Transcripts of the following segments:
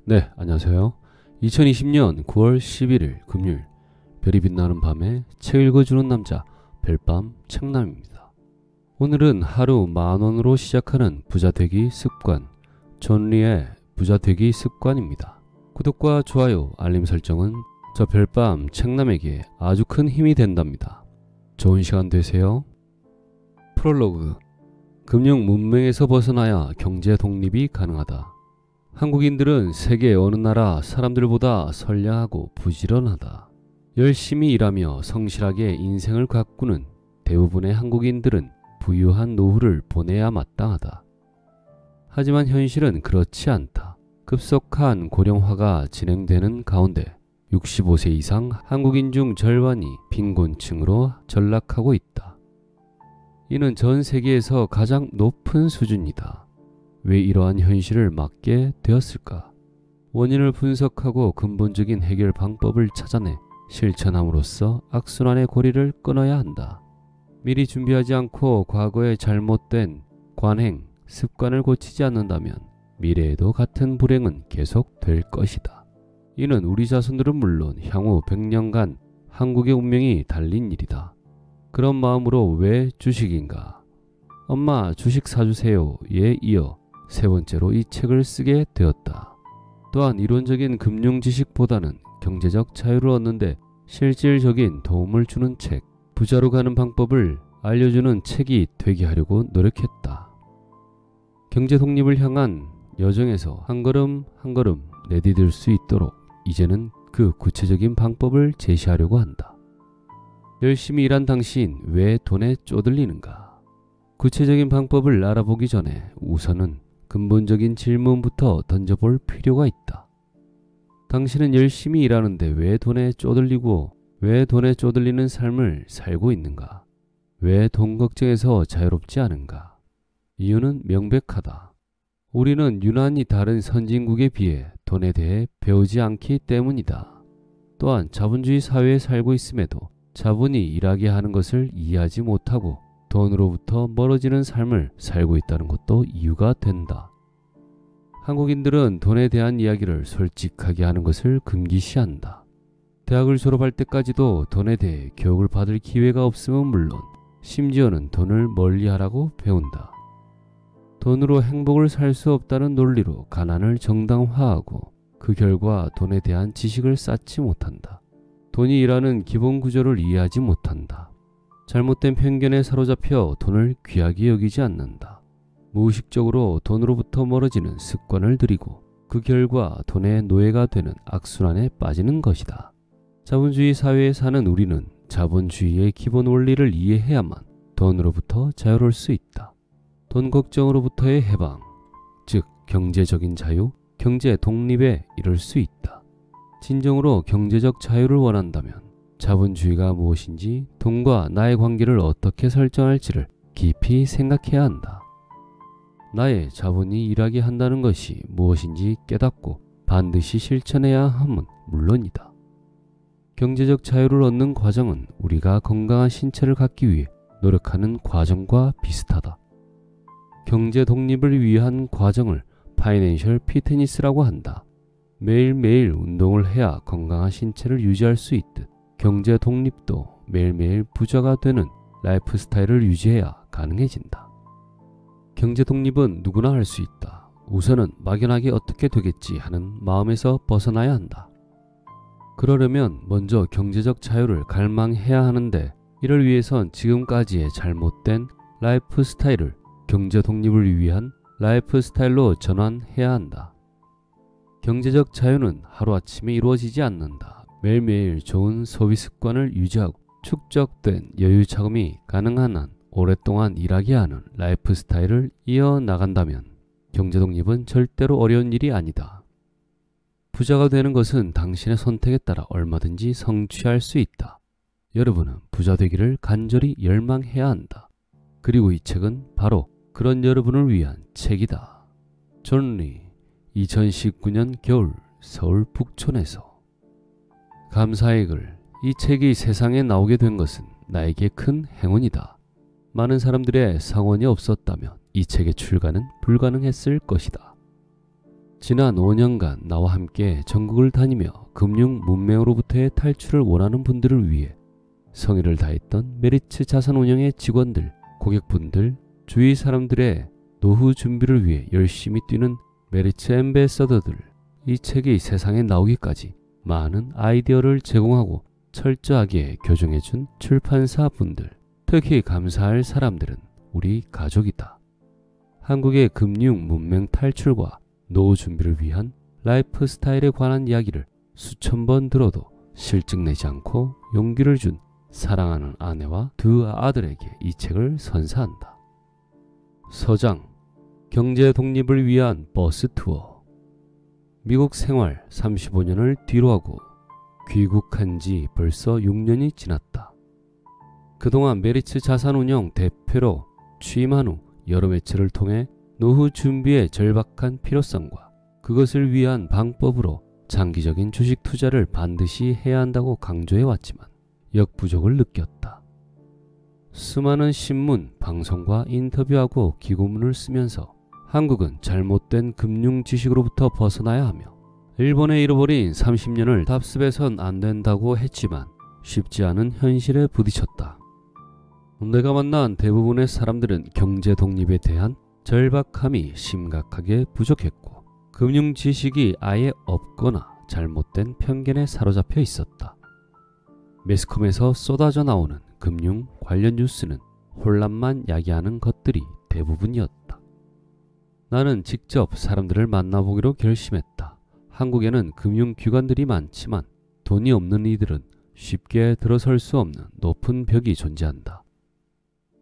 네, 안녕하세요. 2020년 9월 11일 금요일 별이 빛나는 밤에 책 읽어주는 남자 별밤 책남입니다. 오늘은 하루 10,000원으로 시작하는 부자 되기 습관 존 리의 부자 되기 습관입니다. 구독과 좋아요, 알림 설정은 저 별밤 책남에게 아주 큰 힘이 된답니다. 좋은 시간 되세요. 프롤로그 금융 문맹에서 벗어나야 경제 독립이 가능하다. 한국인들은 세계 어느 나라 사람들보다 선량하고 부지런하다. 열심히 일하며 성실하게 인생을 가꾸는 대부분의 한국인들은 부유한 노후를 보내야 마땅하다. 하지만 현실은 그렇지 않다. 급속한 고령화가 진행되는 가운데 65세 이상 한국인 중 절반이 빈곤층으로 전락하고 있다. 이는 전 세계에서 가장 높은 수준이다. 왜 이러한 현실을 맞게 되었을까? 원인을 분석하고 근본적인 해결 방법을 찾아내 실천함으로써 악순환의 고리를 끊어야 한다. 미리 준비하지 않고 과거의 잘못된 관행, 습관을 고치지 않는다면 미래에도 같은 불행은 계속될 것이다. 이는 우리 자손들은 물론 향후 100년간 한국의 운명이 달린 일이다. 그런 마음으로 왜 주식인가? 엄마 주식 사주세요에 이어 세 번째로 이 책을 쓰게 되었다. 또한 이론적인 금융 지식보다는 경제적 자유를 얻는데 실질적인 도움을 주는 책, 부자로 가는 방법을 알려주는 책이 되게 하려고 노력했다. 경제 독립을 향한 여정에서 한 걸음 한 걸음 내디딜 수 있도록 이제는 그 구체적인 방법을 제시하려고 한다. 열심히 일한 당신 왜 돈에 쪼들리는가? 구체적인 방법을 알아보기 전에 우선은 근본적인 질문부터 던져볼 필요가 있다. 당신은 열심히 일하는데 왜 돈에 쪼들리고 왜 돈에 쪼들리는 삶을 살고 있는가? 왜 돈 걱정에서 자유롭지 않은가? 이유는 명백하다. 우리는 유난히 다른 선진국에 비해 돈에 대해 배우지 않기 때문이다. 또한 자본주의 사회에 살고 있음에도 자본이 일하게 하는 것을 이해하지 못하고 돈으로부터 멀어지는 삶을 살고 있다는 것도 이유가 된다. 한국인들은 돈에 대한 이야기를 솔직하게 하는 것을 금기시한다. 대학을 졸업할 때까지도 돈에 대해 교육을 받을 기회가 없음은 물론 심지어는 돈을 멀리하라고 배운다. 돈으로 행복을 살 수 없다는 논리로 가난을 정당화하고 그 결과 돈에 대한 지식을 쌓지 못한다. 돈이 일하는 기본 구조를 이해하지 못한다. 잘못된 편견에 사로잡혀 돈을 귀하게 여기지 않는다. 무의식적으로 돈으로부터 멀어지는 습관을 들이고 그 결과 돈의 노예가 되는 악순환에 빠지는 것이다. 자본주의 사회에 사는 우리는 자본주의의 기본 원리를 이해해야만 돈으로부터 자유로울 수 있다. 돈 걱정으로부터의 해방, 즉 경제적인 자유, 경제 독립에 이를 수 있다. 진정으로 경제적 자유를 원한다면 자본주의가 무엇인지 돈과 나의 관계를 어떻게 설정할지를 깊이 생각해야 한다. 나의 자본이 일하게 한다는 것이 무엇인지 깨닫고 반드시 실천해야 함은 물론이다. 경제적 자유를 얻는 과정은 우리가 건강한 신체를 갖기 위해 노력하는 과정과 비슷하다. 경제 독립을 위한 과정을 파이낸셜 피트니스라고 한다. 매일매일 운동을 해야 건강한 신체를 유지할 수 있듯 경제 독립도 매일매일 부자가 되는 라이프 스타일을 유지해야 가능해진다. 경제 독립은 누구나 할 수 있다. 우선은 막연하게 어떻게 되겠지 하는 마음에서 벗어나야 한다. 그러려면 먼저 경제적 자유를 갈망해야 하는데 이를 위해선 지금까지의 잘못된 라이프 스타일을 경제 독립을 위한 라이프 스타일로 전환해야 한다. 경제적 자유는 하루아침에 이루어지지 않는다. 매일매일 좋은 소비 습관을 유지하고 축적된 여유 자금이 가능한 한 오랫동안 일하게 하는 라이프 스타일을 이어나간다면 경제 독립은 절대로 어려운 일이 아니다. 부자가 되는 것은 당신의 선택에 따라 얼마든지 성취할 수 있다. 여러분은 부자 되기를 간절히 열망해야 한다. 그리고 이 책은 바로 그런 여러분을 위한 책이다. 존 리, 2019년 겨울 서울 북촌에서. 감사의 글. 이 책이 세상에 나오게 된 것은 나에게 큰 행운이다. 많은 사람들의 상원이 없었다면 이 책의 출간은 불가능했을 것이다. 지난 5년간 나와 함께 전국을 다니며 금융 문맹으로부터의 탈출을 원하는 분들을 위해 성의를 다했던 메리츠 자산운용의 직원들, 고객분들, 주위 사람들의 노후 준비를 위해 열심히 뛰는 메리츠 앰베서더들, 이 책이 세상에 나오기까지 많은 아이디어를 제공하고 철저하게 교정해준 출판사분들, 특히 감사할 사람들은 우리 가족이다. 한국의 금융 문맹 탈출과 노후 준비를 위한 라이프 스타일에 관한 이야기를 수천 번 들어도 실증내지 않고 용기를 준 사랑하는 아내와 두 아들에게 이 책을 선사한다. 서장, 경제 독립을 위한 버스 투어. 미국 생활 35년을 뒤로하고 귀국한 지 벌써 6년이 지났다. 그동안 메리츠 자산운용 대표로 취임한 후 여러 매체를 통해 노후 준비의 절박한 필요성과 그것을 위한 방법으로 장기적인 주식 투자를 반드시 해야 한다고 강조해 왔지만 역부족을 느꼈다. 수많은 신문, 방송과 인터뷰하고 기고문을 쓰면서 한국은 잘못된 금융 지식으로부터 벗어나야 하며 일본에 잃어버린 30년을 답습해선 안 된다고 했지만 쉽지 않은 현실에 부딪혔다. 내가 만난 대부분의 사람들은 경제 독립에 대한 절박함이 심각하게 부족했고 금융 지식이 아예 없거나 잘못된 편견에 사로잡혀 있었다. 매스컴에서 쏟아져 나오는 금융 관련 뉴스는 혼란만 야기하는 것들이 대부분이었다. 나는 직접 사람들을 만나보기로 결심했다. 한국에는 금융기관들이 많지만 돈이 없는 이들은 쉽게 들어설 수 없는 높은 벽이 존재한다.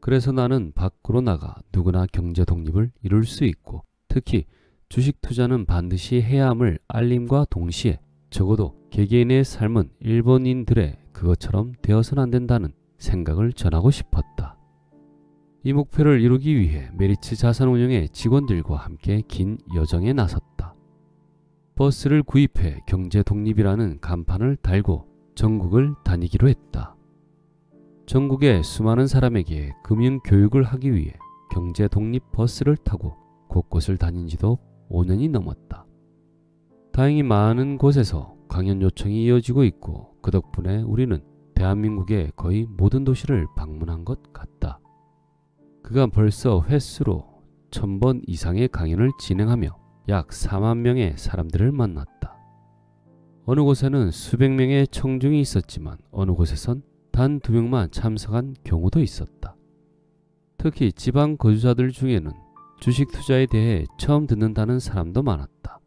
그래서 나는 밖으로 나가 누구나 경제 독립을 이룰 수 있고 특히 주식 투자는 반드시 해야 함을 알림과 동시에 적어도 개개인의 삶은 일본인들의 그것처럼 되어서는 안 된다는 생각을 전하고 싶었다. 이 목표를 이루기 위해 메리츠 자산운용의 직원들과 함께 긴 여정에 나섰다. 버스를 구입해 경제 독립이라는 간판을 달고 전국을 다니기로 했다. 전국의 수많은 사람에게 금융 교육을 하기 위해 경제 독립 버스를 타고 곳곳을 다닌 지도 5년이 넘었다. 다행히 많은 곳에서 강연 요청이 이어지고 있고 그 덕분에 우리는 대한민국의 거의 모든 도시를 방문한 것 같다. 그간 벌써 횟수로 1000번 이상의 강연을 진행하며 약 4만 명의 사람들을 만났다. 어느 곳에는 수백 명의 청중이 있었지만 어느 곳에선 단 2명만 참석한 경우도 있었다. 특히 지방 거주자들 중에는 주식 투자에 대해 처음 듣는다는 사람도 많았다.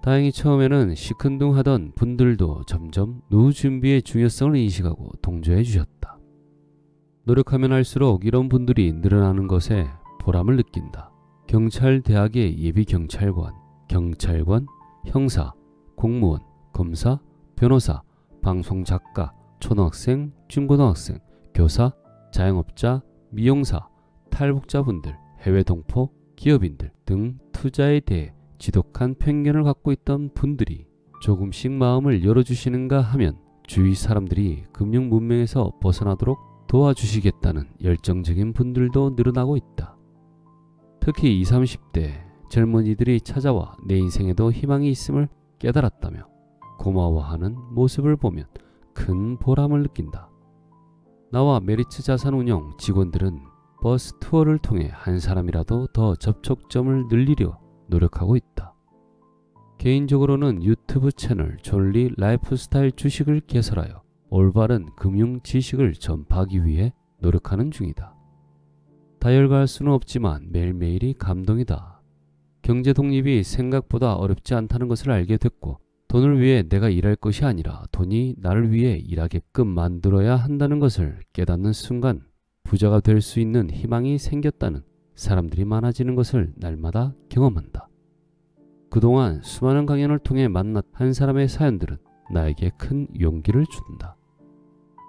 다행히 처음에는 시큰둥하던 분들도 점점 노후 준비의 중요성을 인식하고 동조해 주셨다. 노력하면 할수록 이런 분들이 늘어나는 것에 보람을 느낀다. 경찰대학의 예비경찰관, 경찰관, 형사, 공무원, 검사, 변호사, 방송작가, 초등학생, 중고등학생, 교사, 자영업자, 미용사, 탈북자분들, 해외 동포, 기업인들 등 투자에 대해 지독한 편견을 갖고 있던 분들이 조금씩 마음을 열어주시는가 하면 주위 사람들이 금융 문명에서 벗어나도록 도와주시겠다는 열정적인 분들도 늘어나고 있다. 특히 20, 30대 젊은이들이 찾아와 내 인생에도 희망이 있음을 깨달았다며 고마워하는 모습을 보면 큰 보람을 느낀다. 나와 메리츠 자산운용 직원들은 버스 투어를 통해 한 사람이라도 더 접촉점을 늘리려 노력하고 있다. 개인적으로는 유튜브 채널 존리 라이프스타일 주식을 개설하여 올바른 금융 지식을 전파하기 위해 노력하는 중이다. 다혈과할 수는 없지만 매일매일이 감동이다. 경제 독립이 생각보다 어렵지 않다는 것을 알게 됐고 돈을 위해 내가 일할 것이 아니라 돈이 나를 위해 일하게끔 만들어야 한다는 것을 깨닫는 순간 부자가 될 수 있는 희망이 생겼다는 사람들이 많아지는 것을 날마다 경험한다. 그동안 수많은 강연을 통해 만난 한 사람의 사연들은 나에게 큰 용기를 준다.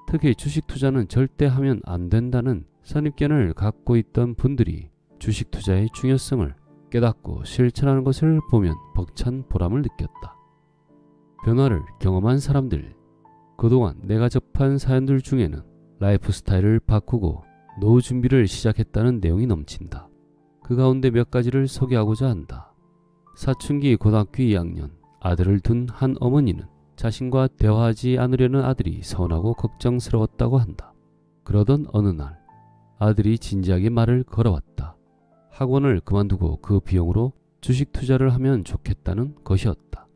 특히 주식 투자는 절대 하면 안 된다는 선입견을 갖고 있던 분들이 주식 투자의 중요성을 깨닫고 실천하는 것을 보면 벅찬 보람을 느꼈다. 변화를 경험한 사람들, 그동안 내가 접한 사연들 중에는 라이프 스타일을 바꾸고 노후 준비를 시작했다는 내용이 넘친다. 그 가운데 몇 가지를 소개하고자 한다. 사춘기 고등학교 2학년 아들을 둔 한 어머니는 자신과 대화하지 않으려는 아들이 서운하고 걱정스러웠다고 한다. 그러던 어느 날 아들이 진지하게 말을 걸어왔다. 학원을 그만두고 그 비용으로 주식 투자를 하면 좋겠다는 것이었다.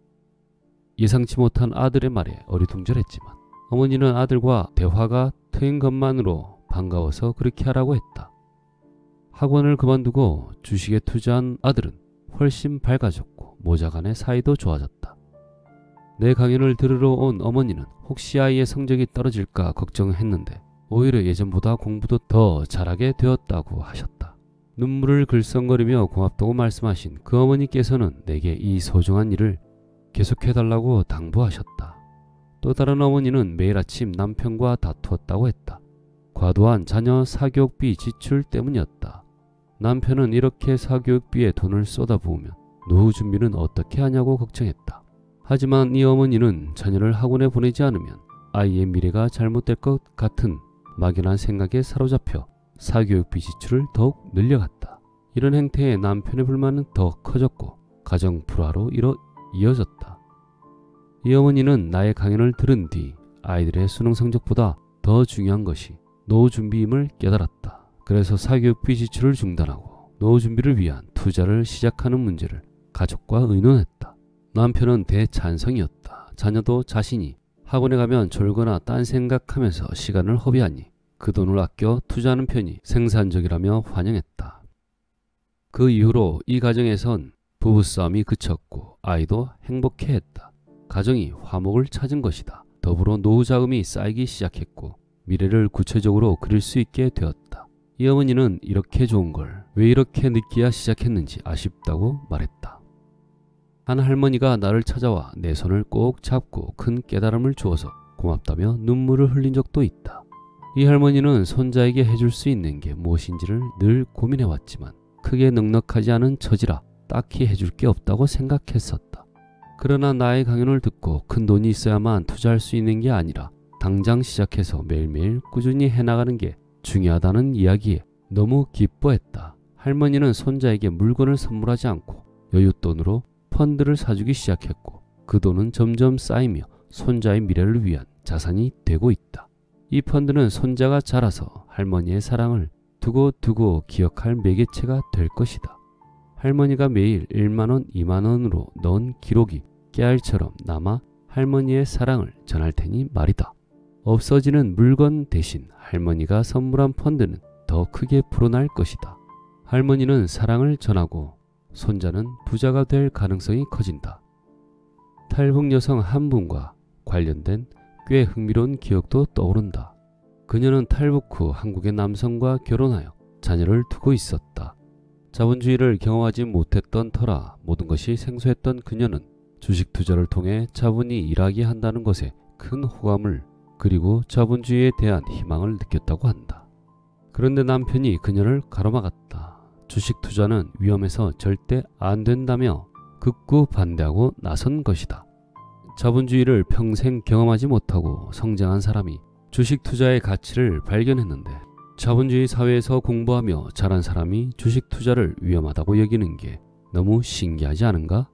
예상치 못한 아들의 말에 어리둥절했지만 어머니는 아들과 대화가 트인 것만으로 반가워서 그렇게 하라고 했다. 학원을 그만두고 주식에 투자한 아들은 훨씬 밝아졌고 모자 간의 사이도 좋아졌다. 내 강연을 들으러 온 어머니는 혹시 아이의 성적이 떨어질까 걱정했는데 오히려 예전보다 공부도 더 잘하게 되었다고 하셨다. 눈물을 글썽거리며 고맙다고 말씀하신 그 어머니께서는 내게 이 소중한 일을 계속해달라고 당부하셨다. 또 다른 어머니는 매일 아침 남편과 다투었다고 했다. 과도한 자녀 사교육비 지출 때문이었다. 남편은 이렇게 사교육비에 돈을 쏟아부으면 노후 준비는 어떻게 하냐고 걱정했다. 하지만 이 어머니는 자녀를 학원에 보내지 않으면 아이의 미래가 잘못될 것 같은 막연한 생각에 사로잡혀 사교육비 지출을 더욱 늘려갔다. 이런 행태에 남편의 불만은 더 커졌고 가정 불화로 이어졌다. 이 어머니는 나의 강연을 들은 뒤 아이들의 수능 성적보다 더 중요한 것이 노후 준비임을 깨달았다. 그래서 사교육비 지출을 중단하고 노후 준비를 위한 투자를 시작하는 문제를 가족과 의논했다. 남편은 대찬성이었다. 자녀도 자신이 학원에 가면 졸거나 딴 생각하면서 시간을 허비하니 그 돈을 아껴 투자하는 편이 생산적이라며 환영했다. 그 이후로 이 가정에선 부부싸움이 그쳤고 아이도 행복해했다. 가정이 화목을 찾은 것이다. 더불어 노후 자금이 쌓이기 시작했고 미래를 구체적으로 그릴 수 있게 되었다. 이 어머니는 이렇게 좋은 걸 왜 이렇게 늦게야 시작했는지 아쉽다고 말했다. 한 할머니가 나를 찾아와 내 손을 꼭 잡고 큰 깨달음을 주어서 고맙다며 눈물을 흘린 적도 있다. 이 할머니는 손자에게 해줄 수 있는 게 무엇인지를 늘 고민해왔지만 크게 넉넉하지 않은 처지라 딱히 해줄 게 없다고 생각했었다. 그러나 나의 강연을 듣고 큰 돈이 있어야만 투자할 수 있는 게 아니라 당장 시작해서 매일매일 꾸준히 해나가는 게 중요하다는 이야기에 너무 기뻐했다. 할머니는 손자에게 물건을 선물하지 않고 여윳돈으로 펀드를 사주기 시작했고 그 돈은 점점 쌓이며 손자의 미래를 위한 자산이 되고 있다. 이 펀드는 손자가 자라서 할머니의 사랑을 두고두고 기억할 매개체가 될 것이다. 할머니가 매일 1만원, 2만원으로 넣은 기록이 깨알처럼 남아 할머니의 사랑을 전할 테니 말이다. 없어지는 물건 대신 할머니가 선물한 펀드는 더 크게 불어날 것이다. 할머니는 사랑을 전하고 손자는 부자가 될 가능성이 커진다. 탈북 여성 한 분과 관련된 꽤 흥미로운 기억도 떠오른다. 그녀는 탈북 후 한국의 남성과 결혼하여 자녀를 두고 있었다. 자본주의를 경험하지 못했던 터라 모든 것이 생소했던 그녀는 주식 투자를 통해 자본이 일하게 한다는 것에 큰 호감을 그리고 자본주의에 대한 희망을 느꼈다고 한다. 그런데 남편이 그녀를 가로막았다. 주식 투자는 위험해서 절대 안 된다며 극구 반대하고 나선 것이다. 자본주의를 평생 경험하지 못하고 성장한 사람이 주식 투자의 가치를 발견했는데 자본주의 사회에서 공부하며 자란 사람이 주식 투자를 위험하다고 여기는 게 너무 신기하지 않은가?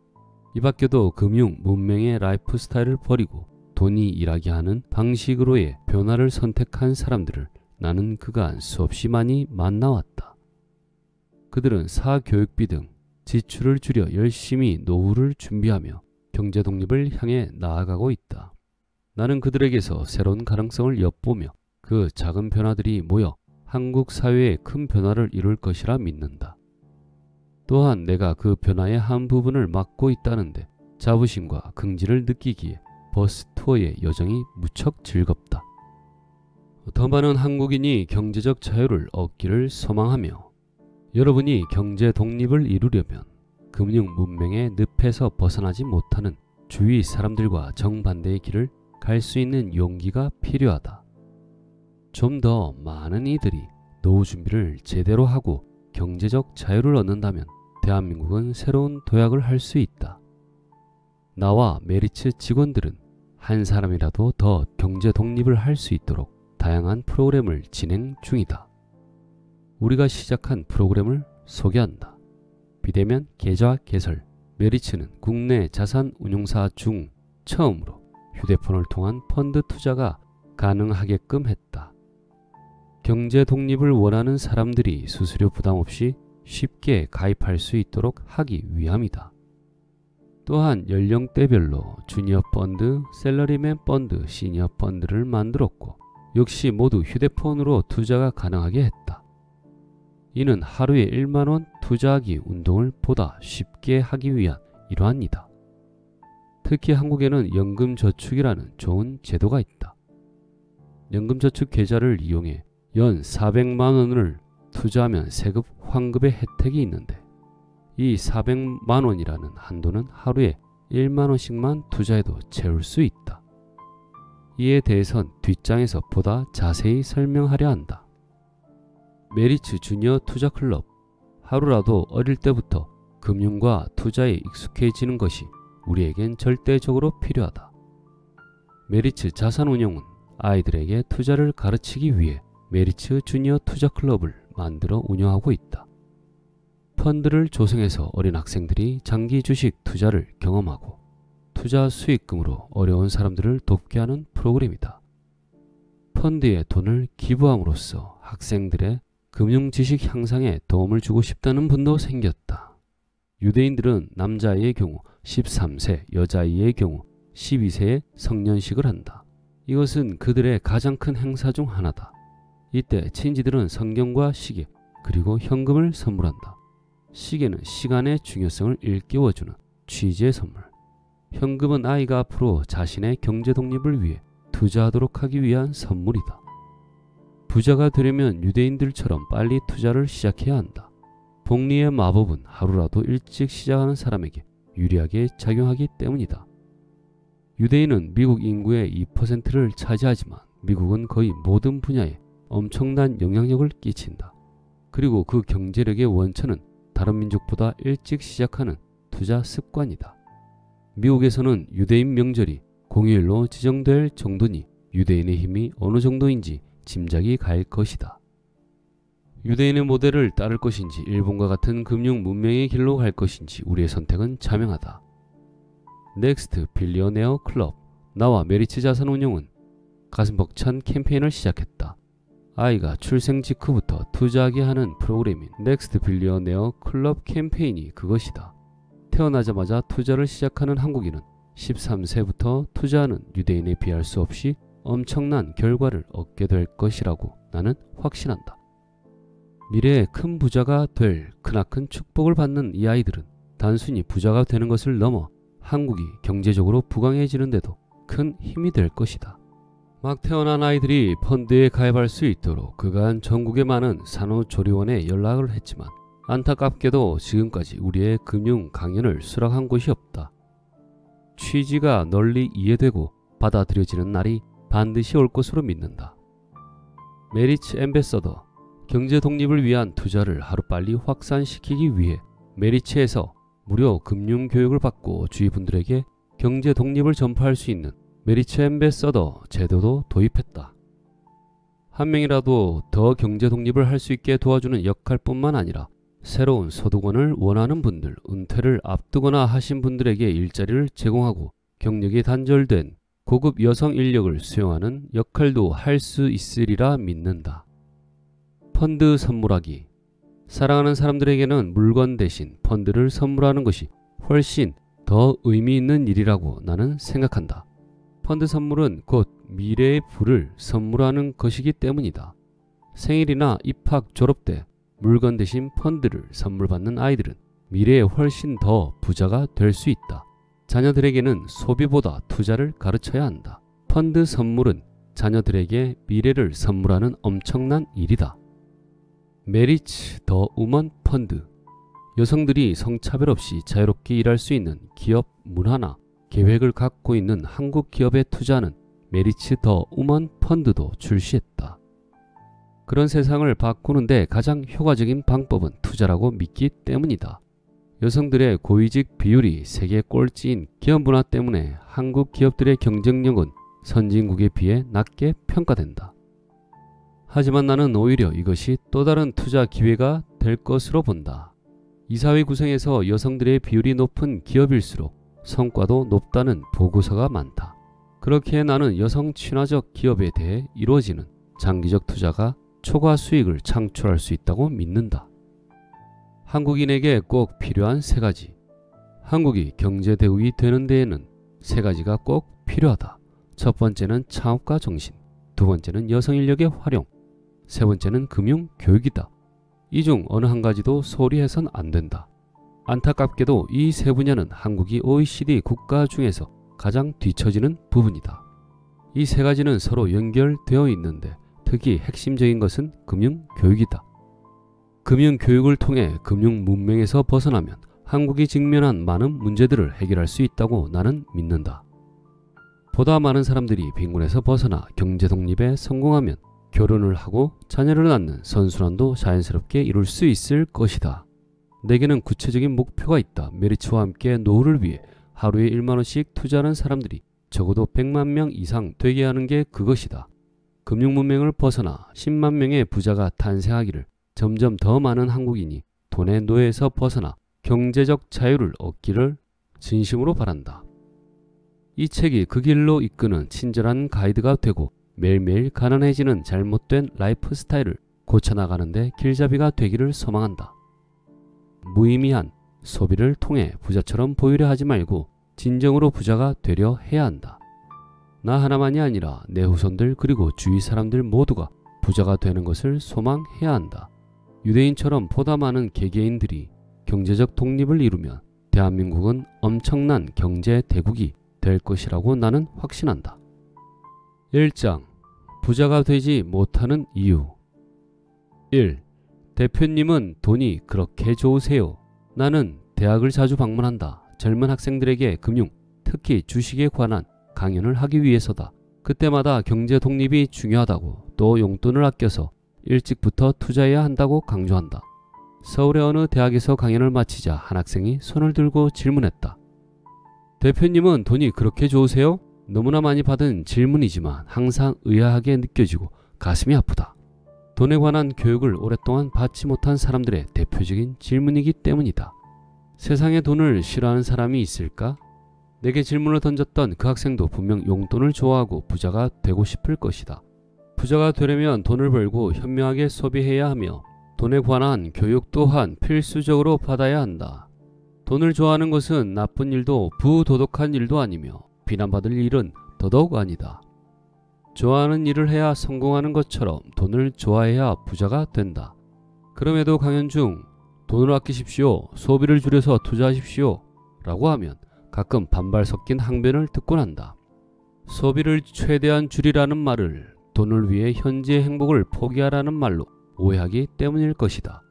이 밖에도 금융, 문명의 라이프 스타일을 버리고 돈이 일하게 하는 방식으로의 변화를 선택한 사람들을 나는 그간 수없이 많이 만나왔다. 그들은 사교육비 등 지출을 줄여 열심히 노후를 준비하며 경제 독립을 향해 나아가고 있다. 나는 그들에게서 새로운 가능성을 엿보며 그 작은 변화들이 모여 한국 사회에 큰 변화를 이룰 것이라 믿는다. 또한 내가 그 변화의 한 부분을 맡고 있다는데 자부심과 긍지를 느끼기에 버스 투어의 여정이 무척 즐겁다. 더 많은 한국인이 경제적 자유를 얻기를 소망하며 여러분이 경제 독립을 이루려면 금융 문명의 늪에서 벗어나지 못하는 주위 사람들과 정반대의 길을 갈 수 있는 용기가 필요하다. 좀 더 많은 이들이 노후 준비를 제대로 하고 경제적 자유를 얻는다면 대한민국은 새로운 도약을 할 수 있다. 나와 메리츠 직원들은 한 사람이라도 더 경제 독립을 할 수 있도록 다양한 프로그램을 진행 중이다. 우리가 시작한 프로그램을 소개한다. 비대면 계좌 개설, 메리츠는 국내 자산운용사 중 처음으로 휴대폰을 통한 펀드 투자가 가능하게끔 했다. 경제 독립을 원하는 사람들이 수수료 부담 없이 쉽게 가입할 수 있도록 하기 위함이다. 또한 연령대별로 주니어 펀드, 셀러리맨 펀드, 시니어 펀드를 만들었고 역시 모두 휴대폰으로 투자가 가능하게 했다. 이는 하루에 1만원 투자하기 운동을 보다 쉽게 하기 위한 일환이다. 특히 한국에는 연금저축이라는 좋은 제도가 있다. 연금저축 계좌를 이용해 연 400만원을 투자하면 세급 환급의 혜택이 있는데 이 400만원이라는 한도는 하루에 1만원씩만 투자해도 채울 수 있다. 이에 대해선 뒷장에서 보다 자세히 설명하려 한다. 메리츠 주니어 투자 클럽. 하루라도 어릴 때부터 금융과 투자에 익숙해지는 것이 우리에겐 절대적으로 필요하다. 메리츠 자산운용은 아이들에게 투자를 가르치기 위해 메리츠 주니어 투자 클럽을 만들어 운영하고 있다. 펀드를 조성해서 어린 학생들이 장기 주식 투자를 경험하고 투자 수익금으로 어려운 사람들을 돕게 하는 프로그램이다. 펀드에 돈을 기부함으로써 학생들의 금융 지식 향상에 도움을 주고 싶다는 분도 생겼다. 유대인들은 남자아이의 경우 13세, 여자아이의 경우 12세에 성년식을 한다. 이것은 그들의 가장 큰 행사 중 하나다. 이때 친지들은 성경과 시계 그리고 현금을 선물한다. 시계는 시간의 중요성을 일깨워주는 취지의 선물. 현금은 아이가 앞으로 자신의 경제 독립을 위해 투자하도록 하기 위한 선물이다. 부자가 되려면 유대인들처럼 빨리 투자를 시작해야 한다. 복리의 마법은 하루라도 일찍 시작하는 사람에게 유리하게 작용하기 때문이다. 유대인은 미국 인구의 2%를 차지하지만 미국은 거의 모든 분야에 엄청난 영향력을 끼친다. 그리고 그 경제력의 원천은 다른 민족보다 일찍 시작하는 투자 습관이다. 미국에서는 유대인 명절이 공휴일로 지정될 정도니 유대인의 힘이 어느 정도인지 짐작이 갈 것이다. 유대인의 모델을 따를 것인지 일본과 같은 금융 문명의 길로 갈 것인지 우리의 선택은 자명하다. 넥스트 빌리어네어 클럽. 나와 메리츠 자산운용은 가슴 벅찬 캠페인을 시작했다. 아이가 출생 직후부터 투자하게 하는 프로그램인 넥스트 빌리어네어 클럽 캠페인이 그것이다. 태어나자마자 투자를 시작하는 한국인은 13세부터 투자하는 유대인에 비할 수 없이 엄청난 결과를 얻게 될 것이라고 나는 확신한다. 미래에 큰 부자가 될 크나큰 축복을 받는 이 아이들은 단순히 부자가 되는 것을 넘어 한국이 경제적으로 부강해지는데도 큰 힘이 될 것이다. 막 태어난 아이들이 펀드에 가입할 수 있도록 그간 전국의 많은 산후조리원에 연락을 했지만 안타깝게도 지금까지 우리의 금융 강연을 수락한 곳이 없다. 취지가 널리 이해되고 받아들여지는 날이 반드시 올 것으로 믿는다. 메리츠 앰베서더. 경제 독립을 위한 투자를 하루빨리 확산시키기 위해 메리츠에서 무료 금융 교육을 받고 주위 분들에게 경제 독립을 전파할 수 있는 메리츠 앰베서더 제도도 도입했다. 한 명이라도 더 경제 독립을 할 수 있게 도와주는 역할뿐만 아니라 새로운 소득원을 원하는 분들, 은퇴를 앞두거나 하신 분들에게 일자리를 제공하고 경력이 단절된 고급 여성 인력을 수용하는 역할도 할 수 있으리라 믿는다. 펀드 선물하기. 사랑하는 사람들에게는 물건 대신 펀드를 선물하는 것이 훨씬 더 의미 있는 일이라고 나는 생각한다. 펀드 선물은 곧 미래의 부를 선물하는 것이기 때문이다. 생일이나 입학, 졸업 때 물건 대신 펀드를 선물 받는 아이들은 미래에 훨씬 더 부자가 될 수 있다. 자녀들에게는 소비보다 투자를 가르쳐야 한다. 펀드 선물은 자녀들에게 미래를 선물하는 엄청난 일이다. 메리츠 더 우먼 펀드. 여성들이 성차별 없이 자유롭게 일할 수 있는 기업 문화나 계획을 갖고 있는 한국 기업에 투자하는 메리츠 더 우먼 펀드도 출시했다. 그런 세상을 바꾸는데 가장 효과적인 방법은 투자라고 믿기 때문이다. 여성들의 고위직 비율이 세계 꼴찌인 기업 문화 때문에 한국 기업들의 경쟁력은 선진국에 비해 낮게 평가된다. 하지만 나는 오히려 이것이 또 다른 투자 기회가 될 것으로 본다. 이사회 구성에서 여성들의 비율이 높은 기업일수록 성과도 높다는 보고서가 많다. 그렇기에 나는 여성 친화적 기업에 대해 이루어지는 장기적 투자가 초과 수익을 창출할 수 있다고 믿는다. 한국인에게 꼭 필요한 3가지. 한국이 경제 대국이 되는 데에는 3가지가 꼭 필요하다. 첫 번째는 창업가 정신, 두 번째는 여성 인력의 활용, 세 번째는 금융 교육이다. 이 중 어느 한 가지도 소홀히 해선 안 된다. 안타깝게도 이 3분야는 한국이 OECD 국가 중에서 가장 뒤처지는 부분이다. 이 3가지는 서로 연결되어 있는데 특히 핵심적인 것은 금융 교육이다. 금융 교육을 통해 금융 문맹에서 벗어나면 한국이 직면한 많은 문제들을 해결할 수 있다고 나는 믿는다. 보다 많은 사람들이 빈곤에서 벗어나 경제 독립에 성공하면 결혼을 하고 자녀를 낳는 선순환도 자연스럽게 이룰 수 있을 것이다. 내게는 구체적인 목표가 있다. 메리츠와 함께 노후를 위해 하루에 1만원씩 투자하는 사람들이 적어도 100만 명 이상 되게 하는 게 그것이다. 금융문맹을 벗어나 10만 명의 부자가 탄생하기를, 점점 더 많은 한국인이 돈의 노예에서 벗어나 경제적 자유를 얻기를 진심으로 바란다. 이 책이 그 길로 이끄는 친절한 가이드가 되고 매일매일 가난해지는 잘못된 라이프 스타일을 고쳐나가는데 길잡이가 되기를 소망한다. 무의미한 소비를 통해 부자처럼 보이려 하지 말고 진정으로 부자가 되려 해야 한다. 나 하나만이 아니라 내 후손들 그리고 주위 사람들 모두가 부자가 되는 것을 소망해야 한다. 유대인처럼 보다 많은 개개인들이 경제적 독립을 이루면 대한민국은 엄청난 경제 대국이 될 것이라고 나는 확신한다. 1장 부자가 되지 못하는 이유. 1. 대표님은 돈이 그렇게 좋으세요. 나는 대학을 자주 방문한다. 젊은 학생들에게 금융, 특히 주식에 관한 강연을 하기 위해서다. 그때마다 경제 독립이 중요하다고, 또 용돈을 아껴서 일찍부터 투자해야 한다고 강조한다. 서울의 어느 대학에서 강연을 마치자 한 학생이 손을 들고 질문했다. 대표님은 돈이 그렇게 좋으세요? 너무나 많이 받은 질문이지만 항상 의아하게 느껴지고 가슴이 아프다. 돈에 관한 교육을 오랫동안 받지 못한 사람들의 대표적인 질문이기 때문이다. 세상에 돈을 싫어하는 사람이 있을까? 내게 질문을 던졌던 그 학생도 분명 용돈을 좋아하고 부자가 되고 싶을 것이다. 부자가 되려면 돈을 벌고 현명하게 소비해야 하며 돈에 관한 교육 또한 필수적으로 받아야 한다. 돈을 좋아하는 것은 나쁜 일도 부도덕한 일도 아니며 비난받을 일은 더더욱 아니다. 좋아하는 일을 해야 성공하는 것처럼 돈을 좋아해야 부자가 된다. 그럼에도 강연 중 돈을 아끼십시오, 소비를 줄여서 투자하십시오 라고 하면 가끔 반발 섞인 항변을 듣곤 한다. 소비를 최대한 줄이라는 말을 돈을 위해 현재의 행복을 포기하라는 말로 오해하기 때문일 것이다.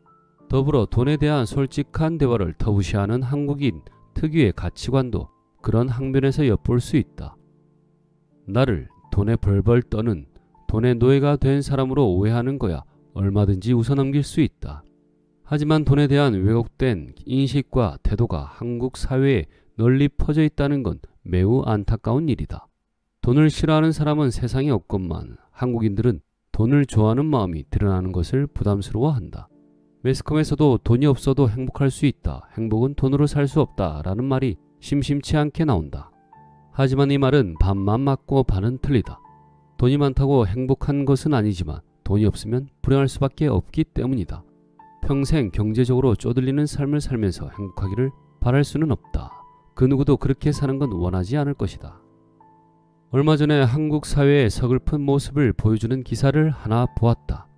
더불어 돈에 대한 솔직한 대화를 터부시하는 한국인 특유의 가치관도 그런 항변에서 엿볼 수 있다. 나를 돈에 벌벌 떠는 돈의 노예가 된 사람으로 오해하는 거야 얼마든지 웃어넘길 수 있다. 하지만 돈에 대한 왜곡된 인식과 태도가 한국 사회에 널리 퍼져 있다는 건 매우 안타까운 일이다. 돈을 싫어하는 사람은 세상에 없건만 한국인들은 돈을 좋아하는 마음이 드러나는 것을 부담스러워한다. 매스컴에서도 돈이 없어도 행복할 수 있다. 행복은 돈으로 살 수 없다. 라는 말이 심심치 않게 나온다. 하지만 이 말은 반만 맞고 반은 틀리다. 돈이 많다고 행복한 것은 아니지만 돈이 없으면 불행할 수밖에 없기 때문이다. 평생 경제적으로 쪼들리는 삶을 살면서 행복하기를 바랄 수는 없다. 그 누구도 그렇게 사는 건 원하지 않을 것이다. 얼마 전에 한국 사회의 서글픈 모습을 보여주는 기사를 하나 보았다.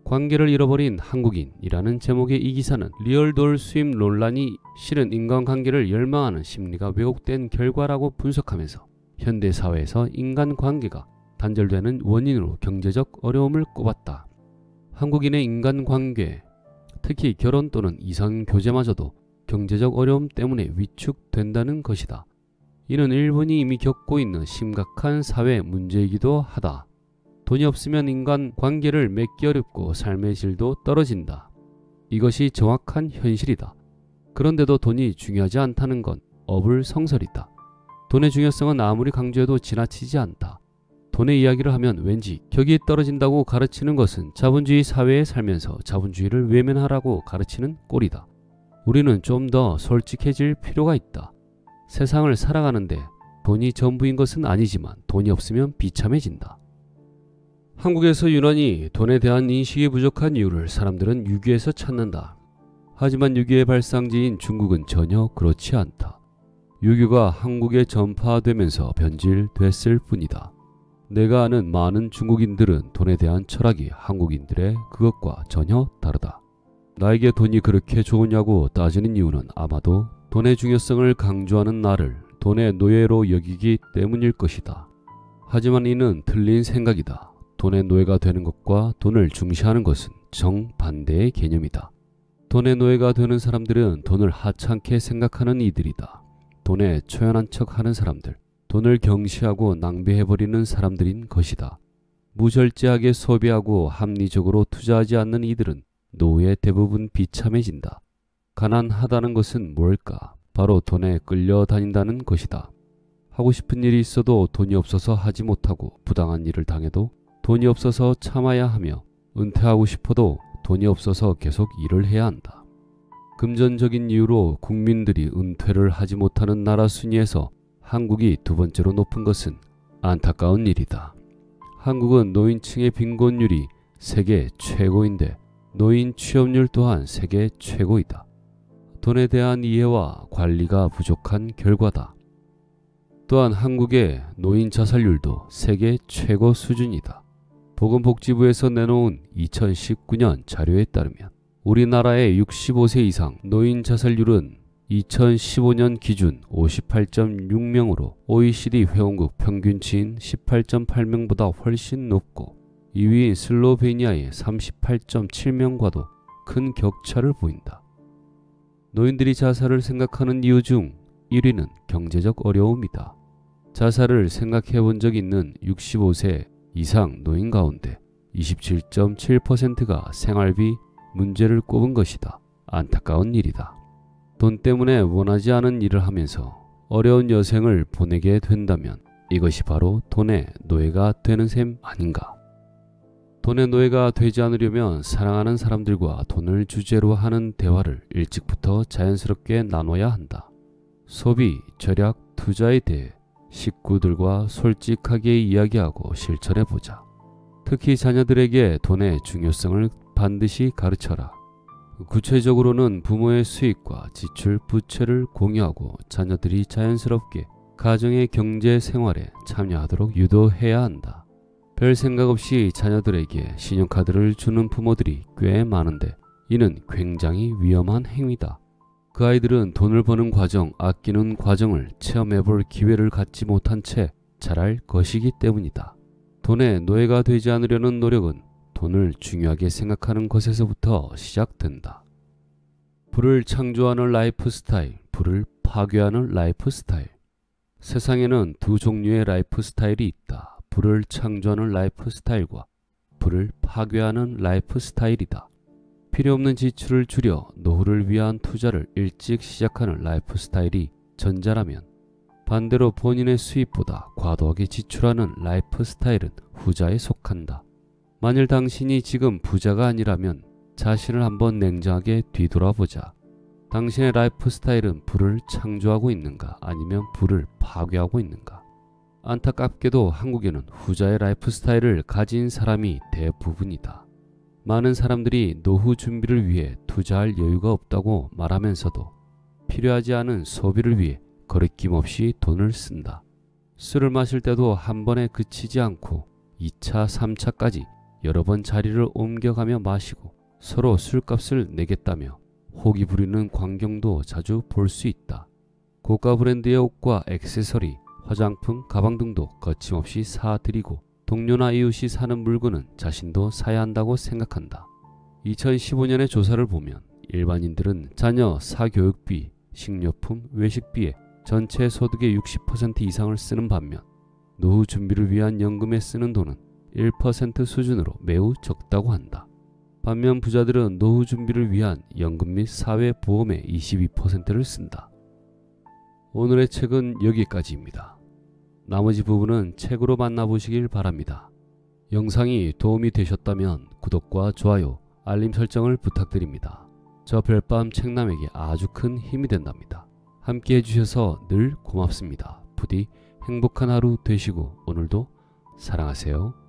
관계를 잃어버린 한국인이라는 제목의 이 기사는 리얼돌 수입 논란이 실은 인간관계를 열망하는 심리가 왜곡된 결과라고 분석하면서 현대사회에서 인간관계가 단절되는 원인으로 경제적 어려움을 꼽았다. 한국인의 인간관계, 특히 결혼 또는 이성교제마저도 경제적 어려움 때문에 위축된다는 것이다. 이는 일본이 이미 겪고 있는 심각한 사회 문제이기도 하다. 돈이 없으면 인간 관계를 맺기 어렵고 삶의 질도 떨어진다. 이것이 정확한 현실이다. 그런데도 돈이 중요하지 않다는 건 어불성설이다. 돈의 중요성은 아무리 강조해도 지나치지 않다. 돈의 이야기를 하면 왠지 격이 떨어진다고 가르치는 것은 자본주의 사회에 살면서 자본주의를 외면하라고 가르치는 꼴이다. 우리는 좀 더 솔직해질 필요가 있다. 세상을 살아가는데 돈이 전부인 것은 아니지만 돈이 없으면 비참해진다. 한국에서 유난히 돈에 대한 인식이 부족한 이유를 사람들은 유교에서 찾는다. 하지만 유교의 발상지인 중국은 전혀 그렇지 않다. 유교가 한국에 전파되면서 변질됐을 뿐이다. 내가 아는 많은 중국인들은 돈에 대한 철학이 한국인들의 그것과 전혀 다르다. 나에게 돈이 그렇게 좋으냐고 따지는 이유는 아마도 돈의 중요성을 강조하는 나를 돈의 노예로 여기기 때문일 것이다. 하지만 이는 틀린 생각이다. 돈의 노예가 되는 것과 돈을 중시하는 것은 정반대의 개념이다. 돈의 노예가 되는 사람들은 돈을 하찮게 생각하는 이들이다. 돈에 초연한 척하는 사람들, 돈을 경시하고 낭비해버리는 사람들인 것이다. 무절제하게 소비하고 합리적으로 투자하지 않는 이들은 노후에 대부분 비참해진다. 가난하다는 것은 뭘까? 바로 돈에 끌려다닌다는 것이다. 하고 싶은 일이 있어도 돈이 없어서 하지 못하고 부당한 일을 당해도 돈이 없어서 참아야 하며 은퇴하고 싶어도 돈이 없어서 계속 일을 해야 한다. 금전적인 이유로 국민들이 은퇴를 하지 못하는 나라 순위에서 한국이 두 번째로 높은 것은 안타까운 일이다. 한국은 노인층의 빈곤율이 세계 최고인데 노인 취업률 또한 세계 최고이다. 돈에 대한 이해와 관리가 부족한 결과다. 또한 한국의 노인 자살률도 세계 최고 수준이다. 보건복지부에서 내놓은 2019년 자료에 따르면 우리나라의 65세 이상 노인 자살률은 2015년 기준 58.6명으로 OECD 회원국 평균치인 18.8명보다 훨씬 높고 2위인 슬로베니아의 38.7명과도 큰 격차를 보인다. 노인들이 자살을 생각하는 이유 중 1위는 경제적 어려움이다. 자살을 생각해 본 적 있는 65세 이상 노인 가운데 27.7%가 생활비 문제를 꼽은 것이다. 안타까운 일이다. 돈 때문에 원하지 않은 일을 하면서 어려운 여생을 보내게 된다면 이것이 바로 돈의 노예가 되는 셈 아닌가. 돈의 노예가 되지 않으려면 사랑하는 사람들과 돈을 주제로 하는 대화를 일찍부터 자연스럽게 나눠야 한다. 소비, 절약, 투자에 대해 식구들과 솔직하게 이야기하고 실천해보자. 특히 자녀들에게 돈의 중요성을 반드시 가르쳐라. 구체적으로는 부모의 수입과 지출, 부채를 공유하고 자녀들이 자연스럽게 가정의 경제 생활에 참여하도록 유도해야 한다. 별 생각 없이 자녀들에게 신용카드를 주는 부모들이 꽤 많은데 이는 굉장히 위험한 행위다. 그 아이들은 돈을 버는 과정, 아끼는 과정을 체험해볼 기회를 갖지 못한 채 자랄 것이기 때문이다. 돈의 노예가 되지 않으려는 노력은 돈을 중요하게 생각하는 것에서부터 시작된다. 부를 창조하는 라이프 스타일, 부를 파괴하는 라이프 스타일. 세상에는 두 종류의 라이프 스타일이 있다. 부를 창조하는 라이프 스타일과 부를 파괴하는 라이프 스타일이다. 필요 없는 지출을 줄여 노후를 위한 투자를 일찍 시작하는 라이프 스타일이 전자라면 반대로 본인의 수입보다 과도하게 지출하는 라이프 스타일은 후자에 속한다. 만일 당신이 지금 부자가 아니라면 자신을 한번 냉정하게 뒤돌아보자. 당신의 라이프 스타일은 부를 창조하고 있는가 아니면 부를 파괴하고 있는가? 안타깝게도 한국에는 후자의 라이프 스타일을 가진 사람이 대부분이다. 많은 사람들이 노후 준비를 위해 투자할 여유가 없다고 말하면서도 필요하지 않은 소비를 위해 거리낌 없이 돈을 쓴다. 술을 마실 때도 한 번에 그치지 않고 2차, 3차까지 여러 번 자리를 옮겨가며 마시고 서로 술값을 내겠다며 호기 부리는 광경도 자주 볼 수 있다. 고가 브랜드의 옷과 액세서리, 화장품, 가방 등도 거침없이 사들이고 동료나 이웃이 사는 물건은 자신도 사야 한다고 생각한다. 2015년의 조사를 보면 일반인들은 자녀 사교육비, 식료품, 외식비에 전체 소득의 60% 이상을 쓰는 반면 노후 준비를 위한 연금에 쓰는 돈은 1% 수준으로 매우 적다고 한다. 반면 부자들은 노후 준비를 위한 연금 및 사회보험의 22%를 쓴다. 오늘의 책은 여기까지입니다. 나머지 부분은 책으로 만나보시길 바랍니다. 영상이 도움이 되셨다면 구독과 좋아요, 알림 설정을 부탁드립니다. 저 별밤 책남에게 아주 큰 힘이 된답니다. 함께 해주셔서 늘 고맙습니다. 부디 행복한 하루 되시고 오늘도 사랑하세요.